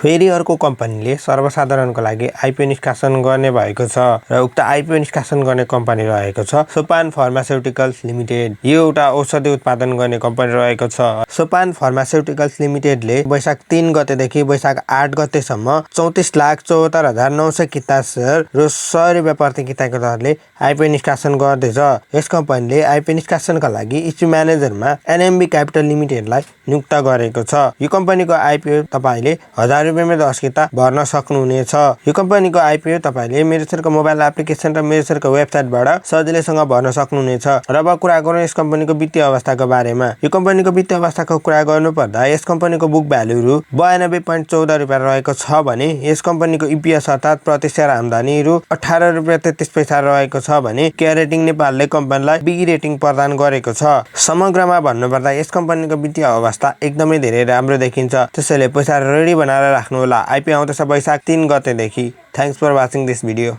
फेरि अर्को कम्पनीले सर्वसाधारणको लागि आइपिओ निष्कासन गर्ने भएको छ र उक्त आइपिओ निष्कासन गर्ने कम्पनी रहेको छ सोपान फार्मास्युटिकल्स लिमिटेड। यो एउटा औषधि उत्पादन गर्ने कम्पनी रहेको छ। सोपान फार्मास्युटिकल्स लिमिटेडले वैशाख 3 गतेदेखि वैशाख 8 गतेसम्म 34,74,900 किता शेयर र 100 रुपैयाँ प्रति किताको दरले आइपिओ निष्कासन गर्दैछ। यस कम्पनीले आइपिओ निष्कासनका लागि इस्यु म्यानेजरमा एनएमबी क्यापिटल लिमिटेडलाई नियुक्त गरेको छ। यो कम्पनीको आइपिओ तपाईले 1000 रुपैयाँमा 10 किता भर्न सक्नुहुनेछ। यो कम्पनीको आइपिओ तपाईले मेरोसरको मोबाइल एप्लिकेसन र मेरोसरको वेबसाइटबाट सजिलैसँग भर्न सक्नुहुनेछ। र अब कुरा गरौँ यस कम्पनीको वित्तीय अवस्थाको बारेमा। यो कम्पनीको वित्तीय अवस्थाको कुरा गर्नुपर्दा यस कम्पनीको बुक भ्यालु 92.14 रुपैयाँ रहेको छ भने यस कम्पनीको इपिएस अर्थात् प्रति शेयर आम्दानी 18 रुपैयाँ 33 पैसा रहेको छ भने केयर रेटिङ नेपालले कम्पनीलाई बी रेटिङ प्रदान गरेको छ। समग्रमा भन्नुपर्दा यस कम्पनीको वित्तीय अवस्था एकदमै धेरै राम्रो देखिन्छ। त्यसैले पैसा रेडी बनाएर राख्नु होला। आइपिओ आउँदैछ वैशाख 3 गतेदेखि। Thanks for watching this video.